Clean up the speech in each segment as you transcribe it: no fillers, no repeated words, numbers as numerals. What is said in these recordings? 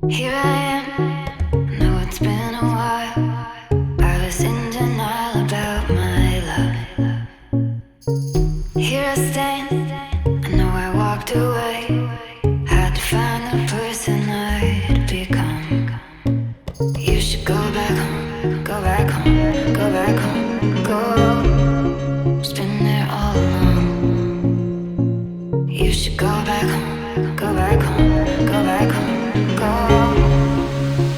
Here I am, know it's been a while. I was in denial about my love. Here I stand, I know I walked away. Had to find the person I'd become. You should go back home, go back home, go back home, go. It's been there all along. You should go back home, go back home, go back home, go.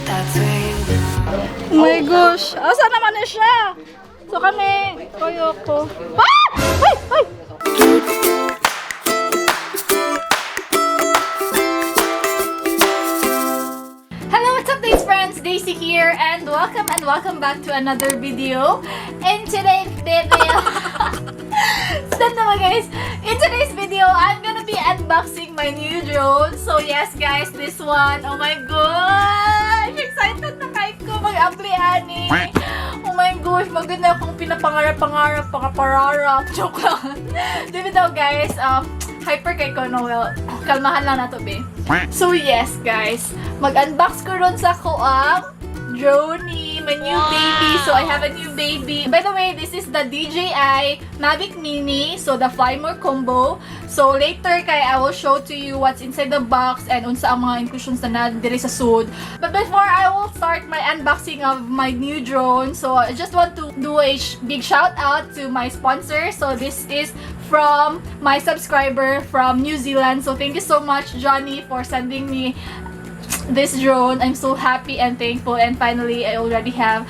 That's where you belong. Oh my gosh! Asa naman na siya? So kami, koyoko. Ah! Ay! Ay! Hello, what's up, these friends? Daisy here, and welcome back to another video. In today's video, stand naman guys. In today's video, I'm gonna be unboxing my new drone. So yes, guys, this one. Oh my gosh! Excited na kayo ko mag-apply ani. Oh my gosh, maganda akong pinapangarap, pangapararap. Joke lang. Diba daw guys, hyper kay ko, no? Well, kalmahan lang na to, be. So yes, guys, mag-unbox ko ron sa ko ang drone ni my new baby. So I have a new baby. By the way, this is the DJI Mavic Mini. So the Fly More combo. So later kay I will show to you what's inside the box and unsa ang mga inclusions na diri sa sud. But before I will start my unboxing of my new drone, so I just want to do a big shout out to my sponsor. So this is from my subscriber from New Zealand. So thank you so much, Johnny, for sending me this drone. I'm so happy and thankful, and finally I already have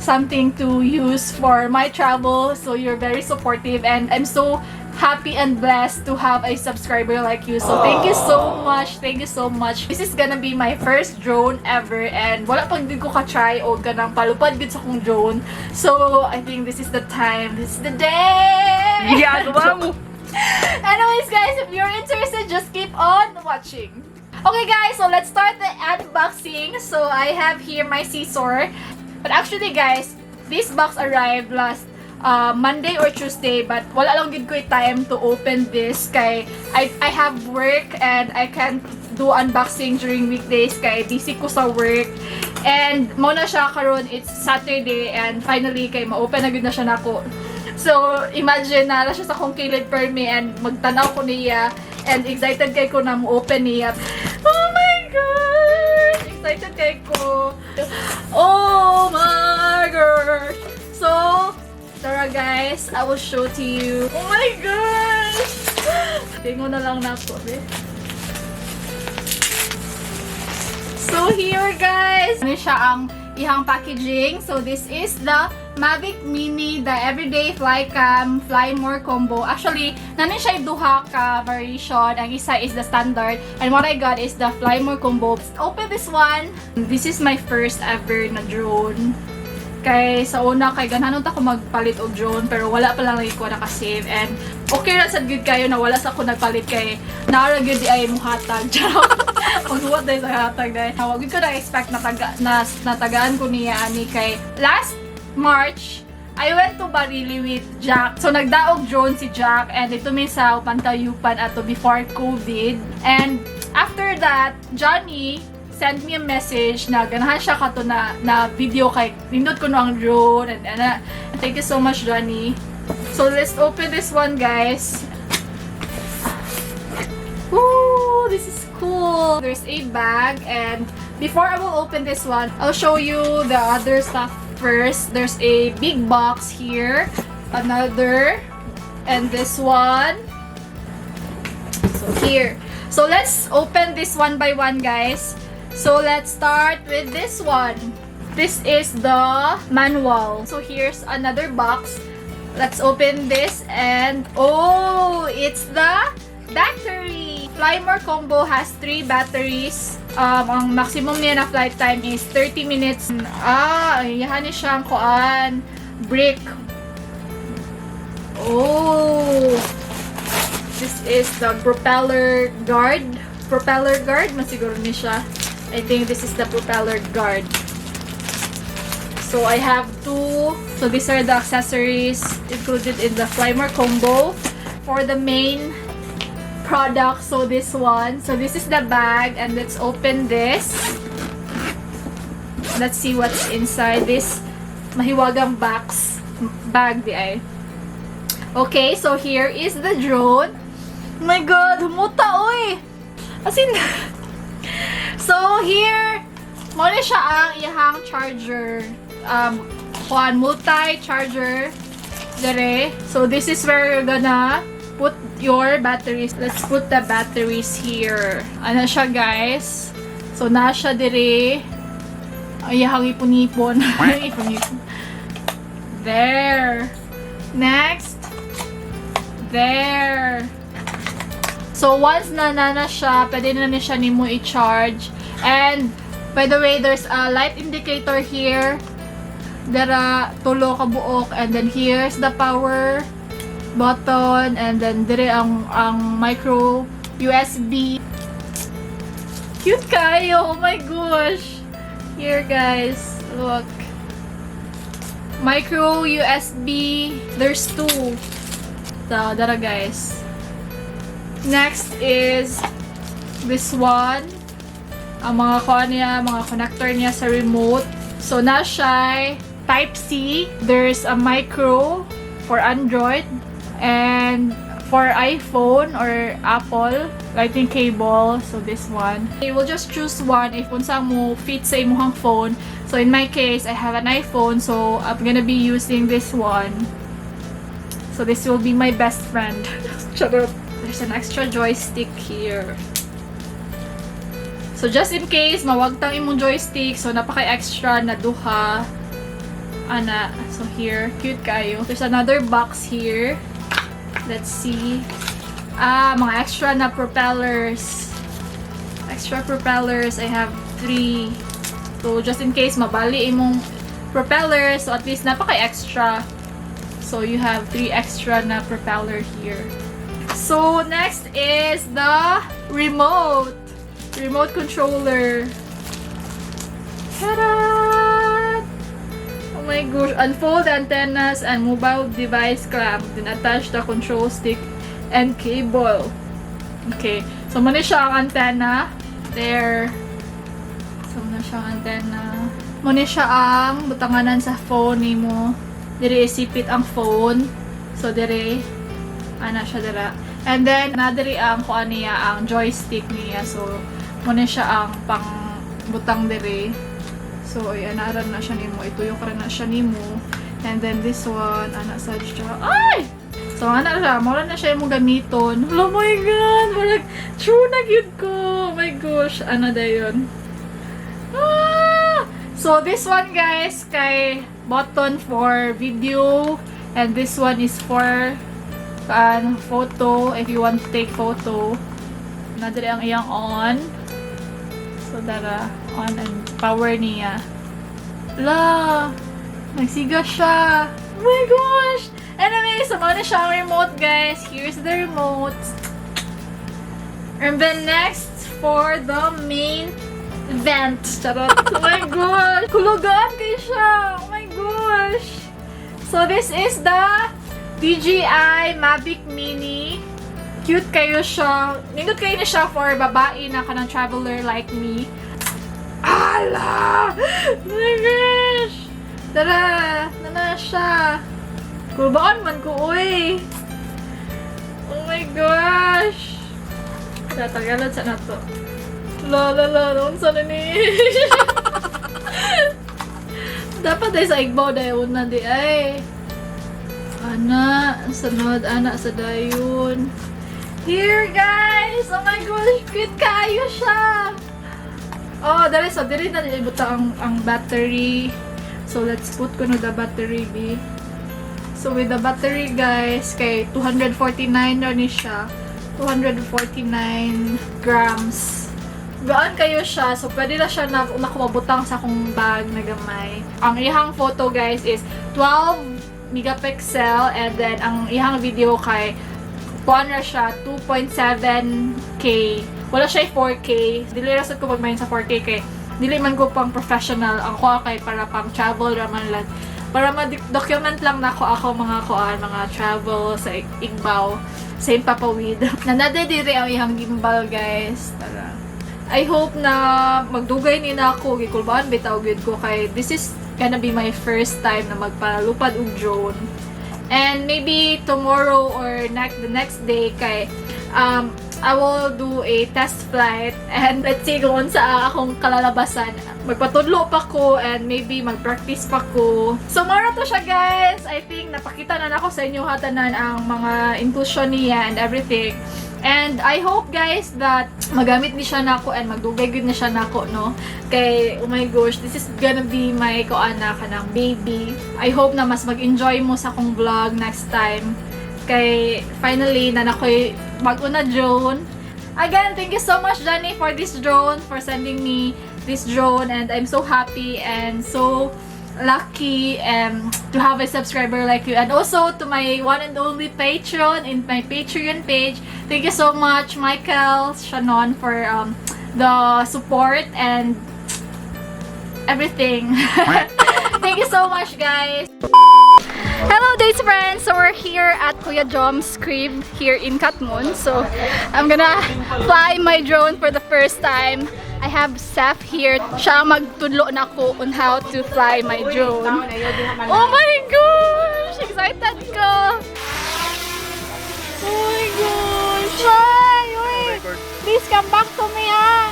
something to use for my travel. So you're very supportive, and I'm so happy and blessed to have a subscriber like you. So thank you so much. This is gonna be my first drone ever, and wala pang din ko ka-try o ganang palupad gid sa kong drone. So I think this is the time, this is the day. Yeah, mo. Anyways guys, if you're interested, just keep on watching. Okay guys, so let's start the unboxing. So I have here my scissor. But actually guys, this box arrived last Monday or Tuesday, but wala lang gid ko time to open this kay I have work and I can't do unboxing during weekdays kay busy ko sa work. And mo na siya karon, it's Saturday, and finally kay ma-open na gid na siya nako. So imagine na siya sa kong kilid per me, and magtanaw ko niya, and excited kay ko na mo-open niya. Oh my god! Excited kay ko. Oh my gosh! So, tara guys, I will show to you. Oh my gosh! Tingo na lang na ako, eh. So here guys, ano siya ang ihang packaging. So this is the Mavic Mini, the Everyday Flycam Fly More combo. Actually, nanin siya duha ka variation. Ang isa is the standard, and what I got is the Fly More combo. Let's open this one. This is my first ever na drone. Kay sa una kay gananon ta ko magpalit og drone, pero wala pa lang lagi ko naka-save, and okay ra sad gud kayo na wala sa ko nagpalit kay naara gyud di ay muhatag. Maghuwat dahil sa hatag dahil wag ko na expect na natagaan ko niya ani kay last March I went to Barili with Jack. So nagdaog drone si Jack, and ito min sa Pantayupan ato before COVID. And after that, Johnny sent me a message na ganahan siya kato na video kay nindot ko no ang drone, and thank you so much, Johnny. So let's open this one guys. Woo, this is cool. There's a bag, and before I will open this one, I'll show you the other stuff first. There's a big box here, another, and this one. So here. So let's open this one by one guys. So let's start with this one. This is the manual. So here's another box. Let's open this, and oh, it's the battery. Fly More combo has 3 batteries. Ang maximum niya na flight time is 30 minutes. Yahan ni siyang kuan brick. Oh, this is the propeller guard. Masiguro ni siya. I think this is the propeller guard. So I have 2. So these are the accessories included in the Fly More combo. For the main product. So this one. So this is the bag, and let's open this. Let's see what's inside this mahiwagang bag di ay. Okay, so here is the drone. Oh my god, humuta oy. As in, so here, mo na siya ang iyahang charger. Multi-charger. Dere. So this is where you're gonna put your batteries. Let's put the batteries here. Ano siya guys? So na siya dire. Ayahang ipon-ipon. Ipon-ipon. There. Next. There. So once na siya, pwede na siya nimo i-charge. And by the way, there's a light indicator here. Dara tulo ka buok, and then here's the power button, and then dire ang micro USB. Cute kayo. Oh my gosh. Here guys, look. Micro USB. There's two. So, dara guys. Next is this one. Ang mga connector niya sa remote. So, na siya Type-C. There's a micro for Android and for iPhone or Apple lightning cable. So, this one. You will just choose one if unsa mo fit sa imong phone. So, in my case, I have an iPhone. So, I'm gonna be using this one. So, this will be my best friend. Charot. There's an extra joystick here. So, just in case, mawagtang imong joystick. So, napaka-extra na duha. Ana. So, here. Cute kayo. There's another box here. Let's see. Mga extra na propellers. Extra propellers. I have 3. So, just in case, mabali imong propellers. So, at least, napaka-extra. So, you have 3 extra na propeller here. So, next is the remote. Remote controller. Ta-da! Oh my gosh. Unfold the antennas and mobile device clamp. Then attach the control stick and cable. Okay. So, muna siya ang antenna. There. So, muna siya ang antenna. Muna siya ang butanganan sa phone ni mo. Dire isipit ang phone. So, dire. Ana siya dira. And then, nadiri ang kuan niya, ang joystick niya. So, muna siya ang pang butang dire. So, anaran na siya nimo. Ituyok rin na siya nimo. And then, this one, sa siya. Ay! So, siya. Mura na siya yung gamiton. Oh my God! Marag, true na cute ko. Oh my gosh. Ano da yun? So, this one, guys, kay button for video. And this one is for photo, if you want to take photo. Nadali ang iyang on. So, dara, on and power niya. La! Nagsiga siya! Oh my gosh! Anyway, so muna siya ang remote, guys. Here's the remote. And then next, for the main event. Charot. Oh my gosh! Kulugan kayo siya! Oh my gosh! So, this is the DJI Mavic Mini. Cute kayo siya. Nindot kayo na siya for babae na kanang traveler like me. Ala! Oh my gosh! Tara! Nana siya. Kulbaan man ko, uy! Oh my gosh! Tatagalan sa nato. La, noon sa nani. Dapat ay sa igbaw dahil una di ay. Ana, sunod, ana sa dayon. Here, guys! Oh my gosh, cute kayo siya! Oh, dali, so, dili na nilibuta ang battery. So, let's put ko na the battery, B. So, with the battery, guys, kay 249 na ni siya. 249 grams. Gaan kayo siya. So, pwede na siya na nakumabutang sa akong bag na gamay. Ang ihang photo, guys, is 12 megapixel, and then ang ihang video kay kuan na siya 2.7K. Wala siya 4K. Dili ra sad ko magmain sa 4K kay dili man ko pang professional. Ang kuha kay para pang travel ra man lang. Para ma-document lang na ako mga kuan, mga travel sa Igbaw. same papawid. Nanadidiri ang iyang gimbal, guys. Tara. I hope na magdugay ni na ako, gikulbaan bitaw gyud ko kay this is gonna be my first time na magpalupad og drone. And maybe tomorrow or the next day kay I will do a test flight and let's see kung sa akong kalalabasan. Magpatudlo pa ko and maybe mag-practice pa ko. So, mara to siya, guys. I think napakita na ako sa inyo hatanan ang mga intuition niya and everything. And I hope, guys, that magamit ni siya nako and magdugay gud na siya nako, no? Kay, oh my gosh, this is gonna be my kuana ka ng baby. I hope na mas mag-enjoy mo sa akong vlog next time. Kay, finally, na nakoy bago na drone. Again, thank you so much, Johnny, for this drone, for sending me this drone, and I'm so happy and so lucky to have a subscriber like you, and also to my one and only patron in my Patreon page. Thank you so much, Michael, Shannon, for the support and everything. Thank you so much, guys. Hello, Days friends! So we're here at Kuya Jom's crib here in Katmon. So I'm gonna fly my drone for the first time. I have Seth here. Siya magtudlo na ko on how to fly my drone. Oh my gosh! Excited ko! Oh my gosh! Hi! Wait! Please come back to me, ha!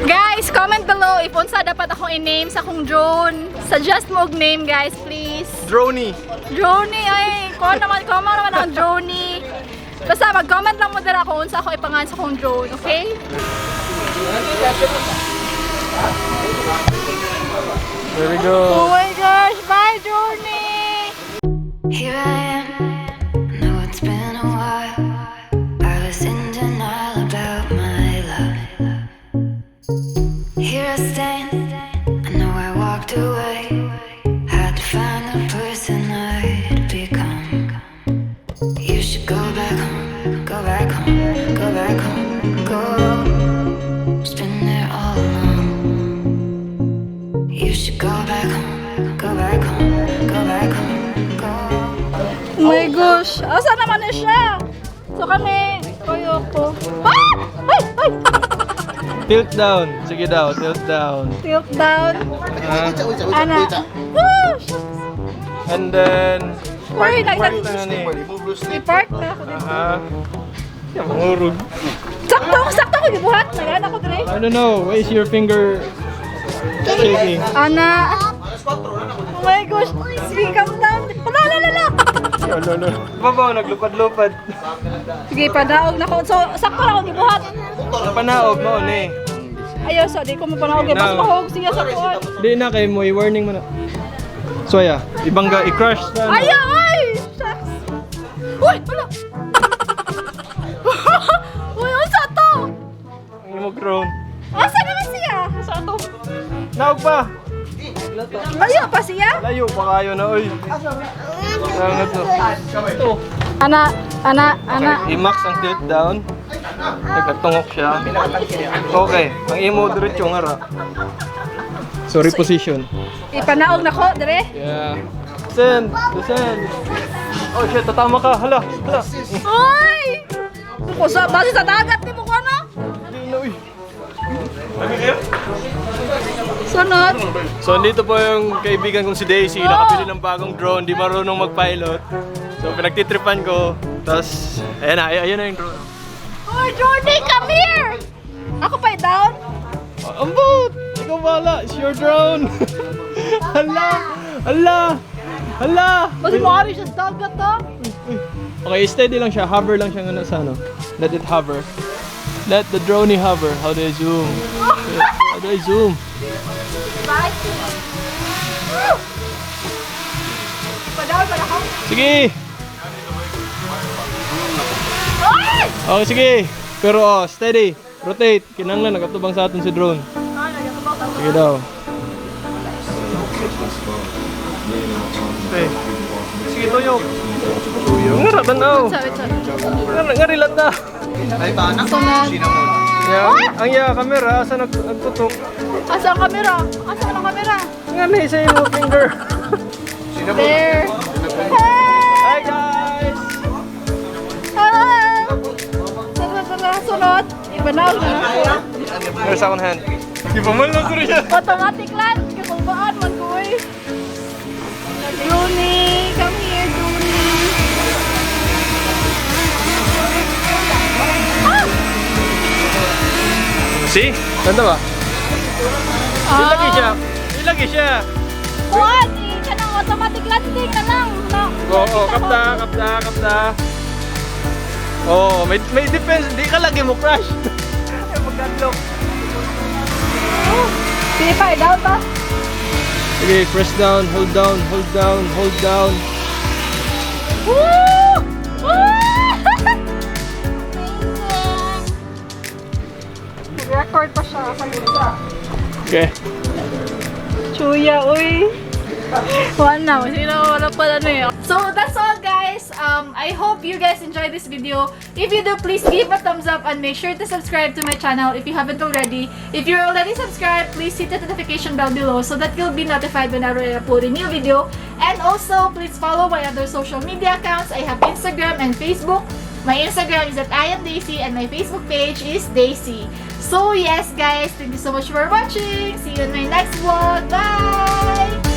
Guys, comment below if unsa dapat akong i-name sa akong drone. Suggest mo og name, guys, please. Droney. Droney, ay! Comment naman ang Droney. Basta mag-comment lang mo dira kung unsa ako ipangan sa akong drone, okay? There we go. Oh my gosh! Bye, Droney! Here I am. Know it's been a while. I was in denial about my love. Here I stand. I know I walked away. Had to find the person I'd become. You should go back home. Go back home. Go back home. Go. Just been there all along. You should go back home. Go back home. Go back home. Go. Oh my gosh! Asa naman na siya? So kami, koyo ko. Ah! Ay! Ay! Tilt down. Sige daw, tilt down. Tilt down. Ana. Ah! Shucks. And then... Uy, Park na ni. i-park na ako dito. Yan, mangurog. Sakto ko gibuhat. Nagana ko dire. I don't know. Why is your finger shaking? Ana. Oh my gosh. Sige, calm down. Hala. Lolo. Babaw, naglupad-lupad. Sige, panaog na ko. So, sakto na ako gibuhat. Napanaog mo, ne. Ayaw, so, di ko mo panaog. Mas mahog siya sa kuwan. Di na kay mo, i-warning mo na. So, ibangga, i-crush na. Ayaw, ay! Shucks. Uy, hala. Uy, unsa to? Ang imo drone. Asa naman siya? Asa to? Naog pa. Layo pa siya? Layo pa kayo na, oy. Sangat no. Ana. Okay, i-max ang tilt down. Nagkatungok siya. Okay, ang imo diretso nga ra. So, reposition. Ipanaog na ko, dire. Yeah. Descend! Oh shit, tatama ka. Hala. Uy! Ko sa base sa dagat ni mo ko ano? Uy. Sunod. So, andito po yung kaibigan kong si Daisy. Nakabili ng bagong drone. Di marunong mag-pilot. So, pinagtitripan ko. Tapos, ayan na yung drone. Uy, Jordy, come here! Ako pa down? Ambot! Ikaw bahala. It's your drone. Hala. Kasi maaari siya sa dagat ha? Okay, steady lang siya. Hover lang siya nga sa ano. Let it hover. Let the drone hover. How do I zoom? Shit. How do I zoom? Padaw pa ako? Sige! Ay! Okay, sige. Pero steady. Rotate. Kinanglan, nagatubang sa atin si drone. Sige daw. Okay. Sige, tuyo. Nga tanaw. Nga rilat na. Sunod. Ang camera, asa nagtutok? Asa ang kamera? Asa ang kamera? Nga may sa imo finger. There. Hi guys! Hi! bunot. Ibanaw na ako. There's second hand. Di pa man lang siya. Automatic lang. Kakulbaan man ko eh. Bruni, come here, Bruni. Ah! See? Ganda ba? Ilagay siya. Ilagay siya. Kuhan, eh. Kanang automatic landing na lang. No. Oo, kapda. Oh, may defense. Di ka lagi mo crash. Mag-unlock. Sige pa, down pa. Okay, press down, hold down. Woo! Woo! Mag-record pa siya. Okay. Chuya, uy. Wala pa ano eh. So that's all guys. I hope you guys enjoyed this video. If you do, please give a thumbs up and make sure to subscribe to my channel if you haven't already. If you're already subscribed, please hit the notification bell below so that you'll be notified whenever I upload a new video. And also, please follow my other social media accounts. I have Instagram and Facebook. My Instagram is at @IamDaisy and my Facebook page is Daisy. So yes guys, thank you so much for watching. See you in my next vlog. Bye!